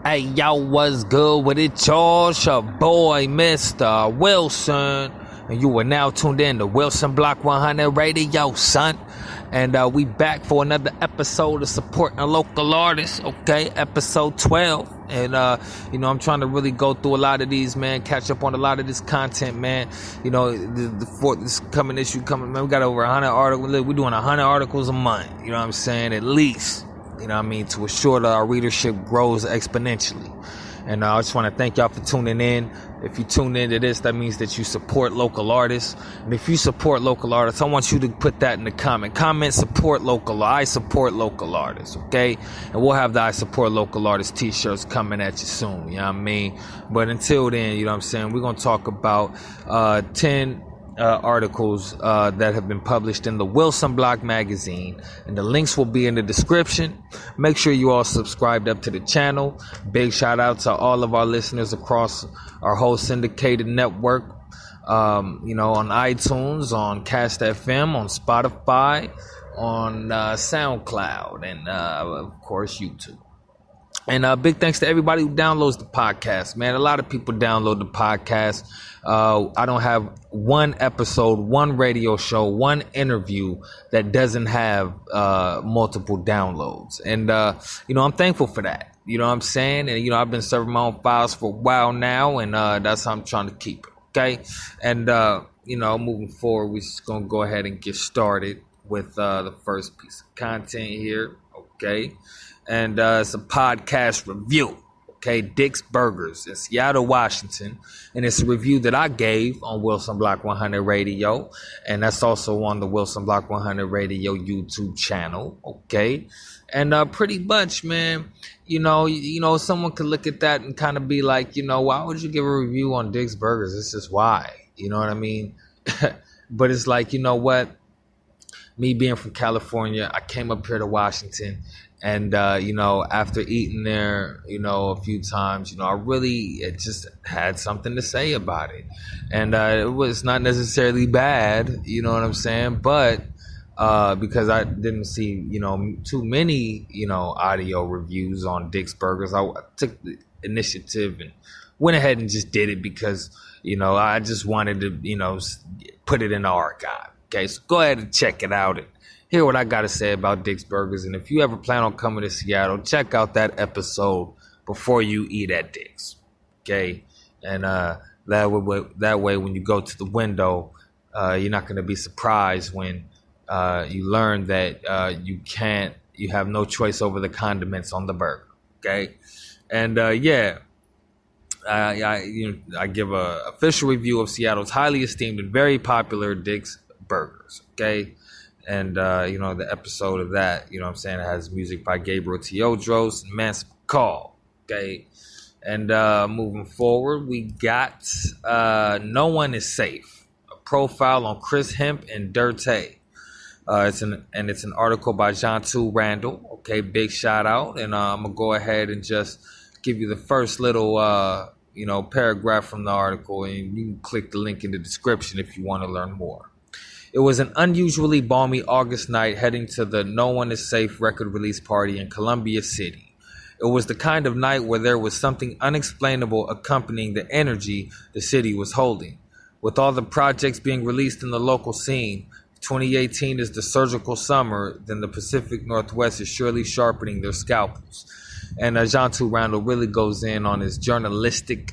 Hey, yo, what's good with it, y'all? It's your boy, Mr. Wilson. And you are now tuned in to Wilson Block 100 Radio, son. And we back for another episode of supporting a local artist, okay? Episode 12. And, I'm trying to really go through a lot of these, man. Catch up on a lot of this content, man. You know, this coming issue coming, man. We got over 100 articles. We're doing 100 articles a month. You know what I'm saying? At least. You know what I mean? To assure that our readership grows exponentially. And I just want to thank y'all for tuning in. If you tune into this, that means that you support local artists. And if you support local artists, I want you to put that in the comment. Comment, support local. I support local artists, okay? And we'll have the I support local artists t-shirts coming at you soon, you know what I mean? But until then, you know what I'm saying, we're going to talk about 10 articles that have been published in the Wilson Block magazine, and the links will be in the description. Make sure you all subscribed up to the channel. Big shout out to all of our listeners across our whole syndicated network, on iTunes, on Cast FM, on Spotify, on SoundCloud, and of course YouTube. And big thanks to everybody who downloads the podcast, man. A lot of people download the podcast. I don't have one episode, one radio show, one interview that doesn't have multiple downloads. And, I'm thankful for that. You know what I'm saying? And, I've been serving my own files for a while now, and that's how I'm trying to keep it, okay? And, moving forward, we're just going to go ahead and get started with the first piece of content here, okay? And it's a podcast review, okay? Dick's Burgers in Seattle, Washington. And it's a review that I gave on Wilson Block 100 Radio. And that's also on the Wilson Block 100 Radio YouTube channel, okay? And pretty much, man, someone could look at that and kind of be like, why would you give a review on Dick's Burgers? This is why, you know what I mean? But it's like, you know what? Me being from California, I came up here to Washington. And, after eating there, a few times, it just had something to say about it. And it was not necessarily bad, you know what I'm saying? But because I didn't see, too many, audio reviews on Dick's Burgers, I took the initiative and went ahead and just did it because, I just wanted to, put it in the archive. Okay, so go ahead and check it out and hear what I got to say about Dick's Burgers. And if you ever plan on coming to Seattle, check out that episode before you eat at Dick's. Okay? And that way, when you go to the window, you're not going to be surprised when you learn that you have no choice over the condiments on the burger. Okay? And I give a official review of Seattle's highly esteemed and very popular Dick's Burgers. Okay? And, the episode of that, it has music by Gabriel Teodros and Mance McCall, okay? And moving forward, we got No One Is Safe, a profile on Chris Hemp and Dirte. It's an article by John Randall, okay? Big shout out. And I'm going to go ahead and just give you the first little, paragraph from the article, and you can click the link in the description if you want to learn more. It was an unusually balmy August night heading to the No One Is Safe record release party in Columbia City. It was the kind of night where there was something unexplainable accompanying the energy the city was holding. With all the projects being released in the local scene, 2018 is the surgical summer, then the Pacific Northwest is surely sharpening their scalpels. And John Randall really goes in on his journalistic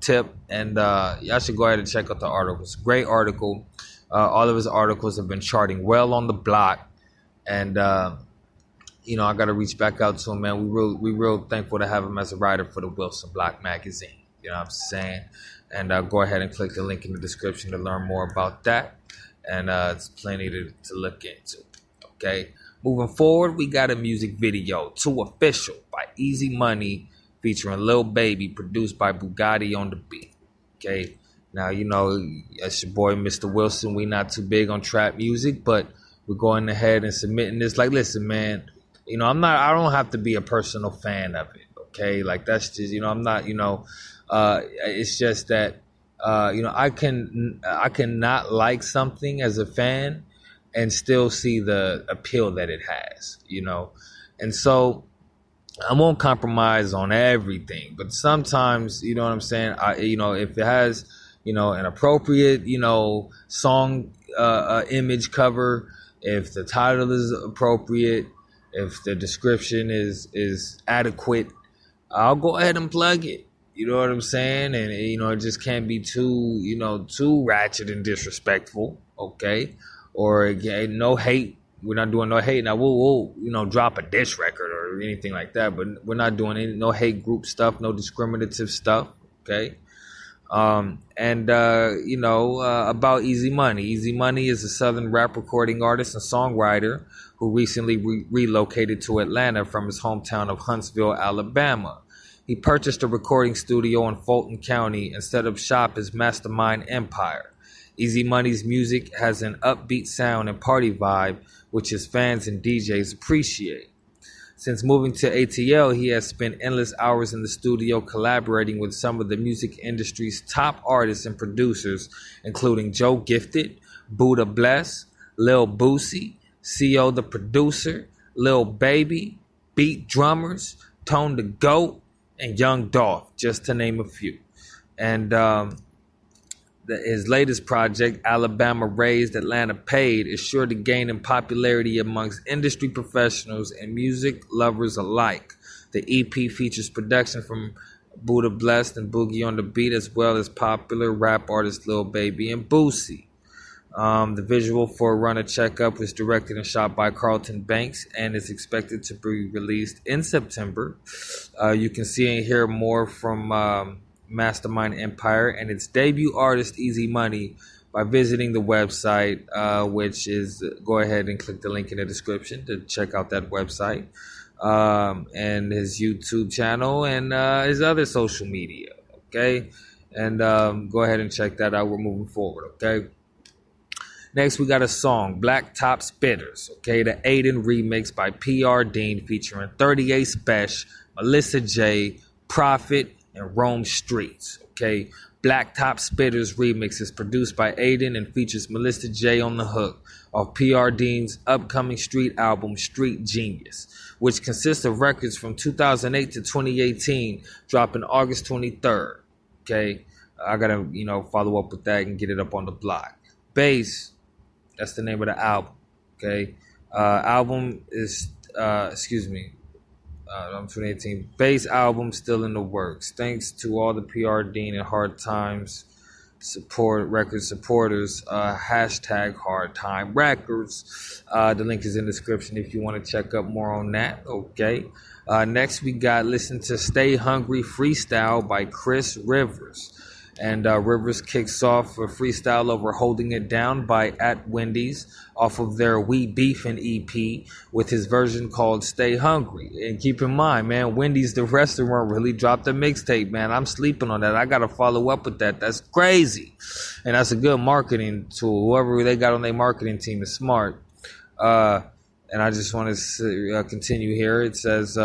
tip. And y'all should go ahead and check out the article. It's a great article. All of his articles have been charting well on the block. And, I got to reach back out to him, man. We real thankful to have him as a writer for the Wilson Block magazine. You know what I'm saying? And go ahead and click the link in the description to learn more about that. And it's plenty to look into. Okay? Moving forward, we got a music video, Too Official by Easy Money, featuring Lil Baby, produced by Bugatti on the beat. Okay, now it's your boy Mr. Wilson. We not too big on trap music, but we're going ahead and submitting this. Like, listen, man, I don't have to be a personal fan of it. Okay, like that's just I'm not. It's just that I can not like something as a fan and still see the appeal that it has. And so I won't compromise on everything, but sometimes, you know what I'm saying? If it has, an appropriate, song, image cover, if the title is appropriate, if the description is adequate, I'll go ahead and plug it. You know what I'm saying? And, it just can't be too ratchet and disrespectful. Okay. Or again, no hate. We're not doing no hate. Now we'll drop a diss record or anything like that, but we're not doing no hate group stuff, no discriminative stuff. Okay. About Easy Money. Easy Money is a Southern rap recording artist and songwriter who recently relocated to Atlanta from his hometown of Huntsville, Alabama. He purchased a recording studio in Fulton County and set up shop as Mastermind Empire. Easy Money's music has an upbeat sound and party vibe, which his fans and DJs appreciate. Since moving to ATL, he has spent endless hours in the studio collaborating with some of the music industry's top artists and producers, including Joe Gifted, Buddha Bless, Lil Boosie, CO the Producer, Lil Baby, Beat Drummers, Tone the Goat, and Young Dolph, just to name a few. And his latest project, Alabama Raised, Atlanta Paid, is sure to gain in popularity amongst industry professionals and music lovers alike. The EP features production from Buddha Blessed and Boogie on the Beat, as well as popular rap artists Lil Baby and Boosie. The visual for Run a Checkup was directed and shot by Carlton Banks and is expected to be released in September. You can see and hear more from Mastermind Empire and its debut artist Easy Money by visiting the website, which is, go ahead and click the link in the description to check out that website, and his YouTube channel and his other social media. Okay, and go ahead and check that out. We're moving forward. Okay. Next, we got a song, Black Top Spitters, okay, the Aiden remix by PR Dean featuring 38 Spesh, Melissa J, Prophet, and Rome Streetz, okay. Black Top Spitters remix is produced by Aiden and features Melissa J on the hook of PR Dean's upcoming street album, Street Genius, which consists of records from 2008 to 2018, dropping August 23rd, okay. I gotta, follow up with that and get it up on the block. Bass. That's the name of the album, okay? Album is, 2018. Bass album still in the works. Thanks to all the PR Dean and Hard Times record supporters. Hashtag Hard Time Records. The link is in the description if you want to check up more on that, okay? Next, we got Listen to Stay Hungry Freestyle by Chris Rivers. And Rivers kicks off a freestyle over Holding It Down by At Wendy's off of their We Beefin' EP with his version called Stay Hungry. And keep in mind, man, Wendy's, the restaurant, really dropped a mixtape, man. I'm sleeping on that. I got to follow up with that. That's crazy. And that's a good marketing tool. Whoever they got on their marketing team is smart. And I just want to continue here. It says...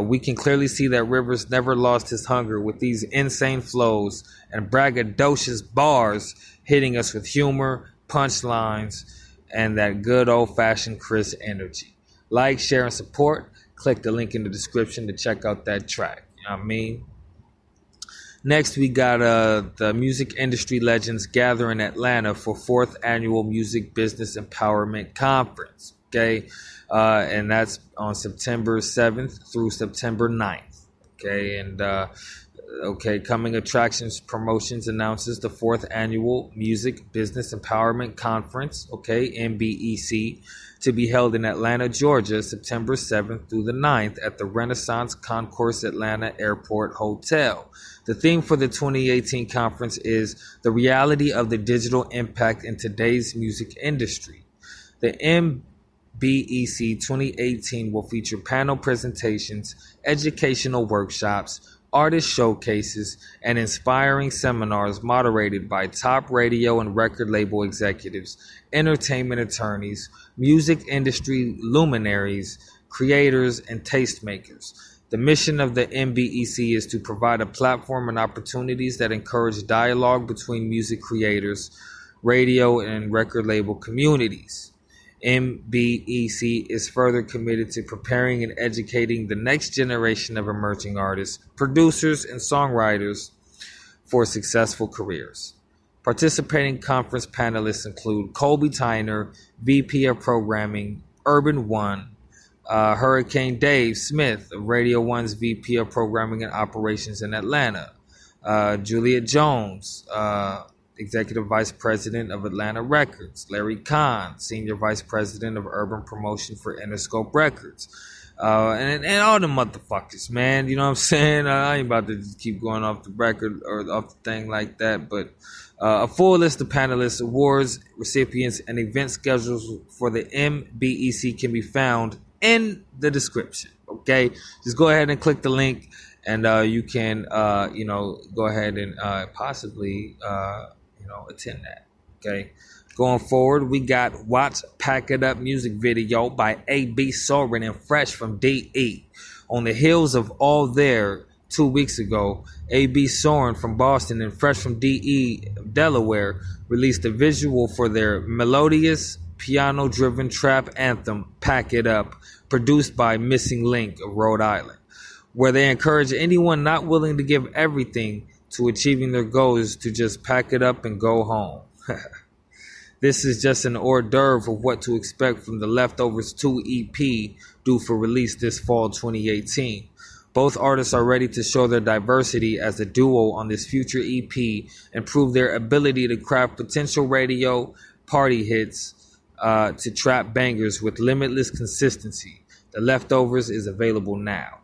we can clearly see that Rivers never lost his hunger with these insane flows and braggadocious bars hitting us with humor, punchlines, and that good old-fashioned Chris energy. Like, share, and support. Click the link in the description to check out that track. You know what I mean? Next, we got the music industry legends gather in Atlanta for 4th Annual Music Business Empowerment Conference. Okay, and that's on September 7th through September 9th. Okay, and coming attractions promotions announces the 4th Annual Music Business Empowerment Conference, okay, MBEC, to be held in Atlanta, Georgia, September 7th through the 9th at the Renaissance Concourse Atlanta Airport Hotel. The theme for the 2018 conference is the reality of the digital impact in today's music industry. The MBEC 2018 will feature panel presentations, educational workshops, artist showcases, and inspiring seminars moderated by top radio and record label executives, entertainment attorneys, music industry luminaries, creators, and tastemakers. The mission of the MBEC is to provide a platform and opportunities that encourage dialogue between music creators, radio, and record label communities. MBEC is further committed to preparing and educating the next generation of emerging artists, producers, and songwriters for successful careers. Participating conference panelists include Colby Tyner, VP of Programming, Urban One, Hurricane Dave Smith of Radio One's VP of Programming and Operations in Atlanta, Juliet Jones, Executive Vice President of Atlanta Records, Larry Kahn, Senior Vice President of Urban Promotion for Interscope Records, and all the motherfuckers, man. You know what I'm saying? I ain't about to just keep going off the record or off the thing like that, but a full list of panelists, awards, recipients, and event schedules for the MBEC can be found in the description. Okay, just go ahead and click the link, and you can, go ahead and possibly, attend that. Okay, going forward, we got Watts Pack It Up music video by A.B. Soren and Fresh from DE. On the heels of All There 2 weeks ago, A.B. Soren from Boston and Fresh from DE, Delaware, released a visual for their melodious, piano-driven trap anthem, Pack It Up, produced by Missing Link of Rhode Island, where they encourage anyone not willing to give everything to achieving their goals to just pack it up and go home. This is just an hors d'oeuvre of what to expect from the Leftovers 2 EP due for release this fall 2018. Both artists are ready to show their diversity as a duo on this future EP and prove their ability to craft potential radio party hits to trap bangers with limitless consistency. The Leftovers is available now.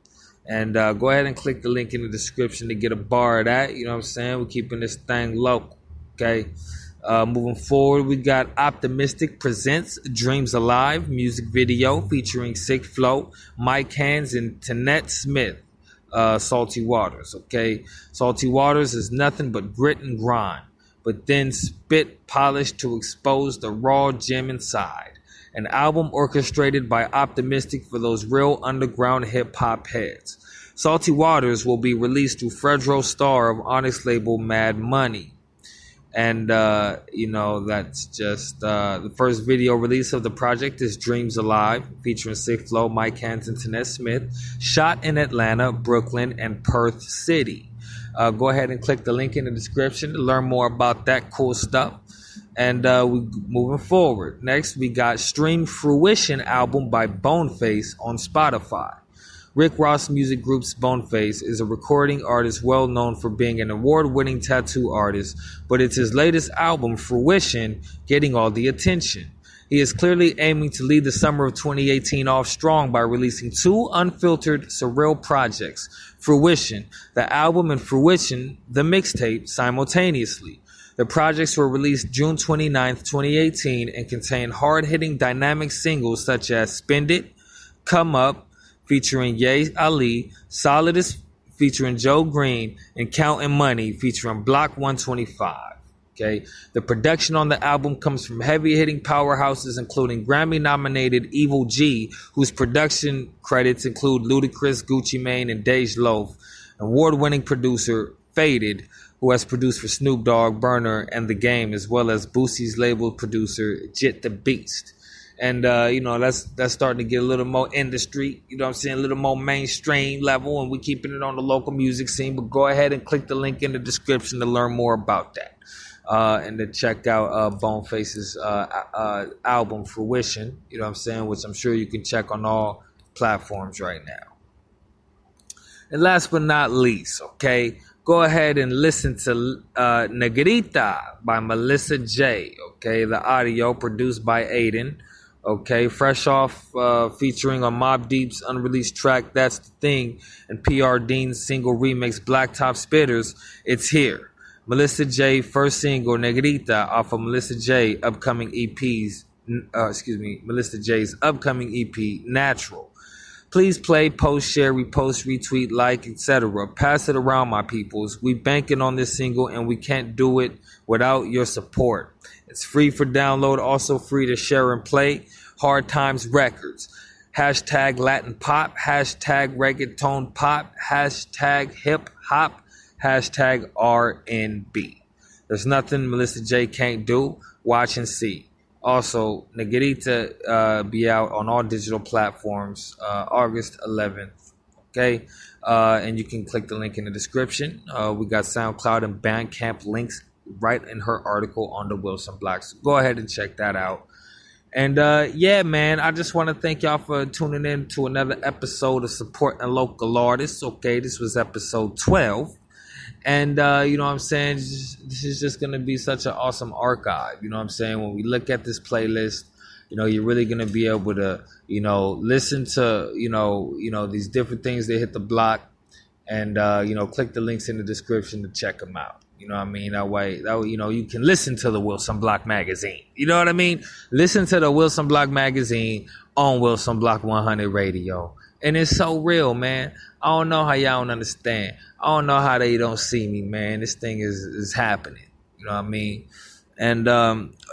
And go ahead and click the link in the description to get a bar of that. You know what I'm saying? We're keeping this thing local. Okay. Moving forward, we got Optimistic presents Dreams Alive music video featuring Sick Flow, Mike Hands, and Tanette Smith. Salty Waters. Okay. Salty Waters is nothing but grit and grind, but then spit polished to expose the raw gem inside. An album orchestrated by Optimistic for those real underground hip-hop heads. Salty Waters will be released through Fredro Starr of Onyx label Mad Money. And, that's just the first video release of the project is Dreams Alive, featuring Sick Flow, Mike Hands, and Tanette Smith, shot in Atlanta, Brooklyn, and Perth City. Go ahead and click the link in the description to learn more about that cool stuff. And we moving forward. Next, we got Stream Fruition album by Boneface on Spotify. Rick Ross Music Group's Boneface is a recording artist well known for being an award-winning tattoo artist, but it's his latest album, Fruition, getting all the attention. He is clearly aiming to lead the summer of 2018 off strong by releasing 2 unfiltered, surreal projects, Fruition, the album, and Fruition, the mixtape, simultaneously. The projects were released June 29th, 2018 and contain hard-hitting dynamic singles such as Spend It, Come Up, featuring Ye Ali, Solidus featuring Joe Green, and Counting Money featuring Block 125. Okay, the production on the album comes from heavy-hitting powerhouses including Grammy-nominated Evil G, whose production credits include Ludacris, Gucci Mane, and Dej Loaf, award-winning producer Faded, who has produced for Snoop Dogg, Burner, and The Game, as well as Boosie's label producer, Jit the Beast. And, that's starting to get a little more industry, you know what I'm saying, a little more mainstream level, and we're keeping it on the local music scene. But go ahead and click the link in the description to learn more about that. And to check out Boneface's album, Fruition, you know what I'm saying, which I'm sure you can check on all platforms right now. And last but not least, okay, go ahead and listen to Negrita by Melissa J. Okay, the audio produced by Aiden. Okay, fresh off featuring on Mobb Deep's unreleased track That's the Thing and PR Dean's single remix Blacktop Spitters. It's here. Melissa J. first single Negrita off of Melissa J. upcoming EP's. Melissa J's upcoming EP Natural. Please play, post, share, repost, retweet, like, etc. Pass it around, my peoples. We banking on this single and we can't do it without your support. It's free for download, also free to share and play. Hard Times Records. Hashtag Latin Pop. Hashtag Reggaeton Pop. Hashtag Hip Hop. Hashtag RNB. There's nothing Melissa J can't do. Watch and see. Also, Negrita be out on all digital platforms August 11th. Okay, and you can click the link in the description. We got SoundCloud and Bandcamp links right in her article on the Wilson Block. So go ahead and check that out. And yeah, man, I just want to thank y'all for tuning in to another episode of Supporting Local Artists. Okay, this was episode 12. And, you know what I'm saying, this is just going to be such an awesome archive. You know what I'm saying? When we look at this playlist, you know, you're really going to be able to, you know, listen to, you know, these different things that hit the block. And, you know, click the links in the description to check them out. You know what I mean? That way, you know, you can listen to the Wilson Block magazine. You know what I mean? Listen to the Wilson Block magazine on Wilson Block 100 radio. And it's so real, man. I don't know how y'all don't understand. I don't know how they don't see me, man. This thing is happening. You know what I mean? And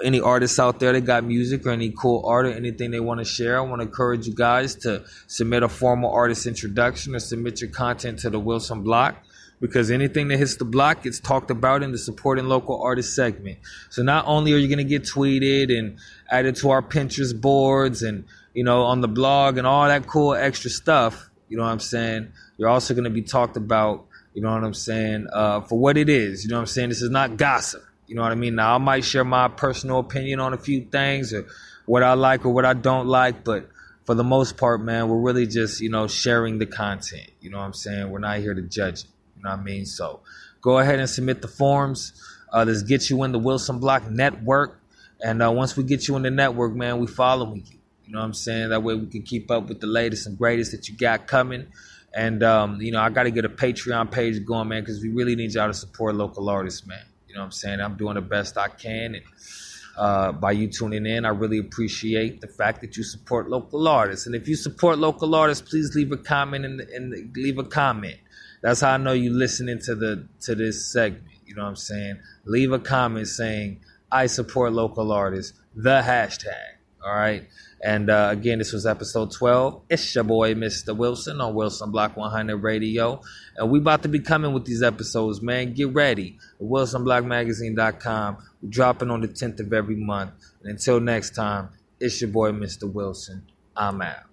any artists out there that got music or any cool art or anything they want to share, I want to encourage you guys to submit a formal artist introduction or submit your content to the Wilson Block. Because anything that hits the block gets talked about in the Supporting Local Artist segment. So not only are you going to get tweeted and added to our Pinterest boards and, you know, on the blog and all that cool extra stuff, you know what I'm saying? You're also going to be talked about, you know what I'm saying, for what it is. You know what I'm saying? This is not gossip. You know what I mean? Now, I might share my personal opinion on a few things or what I like or what I don't like, but for the most part, man, we're really just, you know, sharing the content. You know what I'm saying? We're not here to judge it. You know what I mean? So go ahead and submit the forms. Let's get you in the Wilson Block network. And once we get you in the network, man, we following you. You know what I'm saying? That way we can keep up with the latest and greatest that you got coming. And, you know, I got to get a Patreon page going, man, because we really need y'all to support local artists, man. You know what I'm saying? I'm doing the best I can. And by you tuning in, I really appreciate the fact that you support local artists. And if you support local artists, please leave a comment and leave a comment. That's how I know you listening to this segment. You know what I'm saying? Leave a comment saying, I support local artists, the hashtag. All right. And again, this was episode 12. It's your boy, Mr. Wilson on Wilson Block 100 radio. And we about to be coming with these episodes, man. Get ready. WilsonBlockMagazine.com. We're dropping on the 10th of every month. And until next time, it's your boy, Mr. Wilson. I'm out.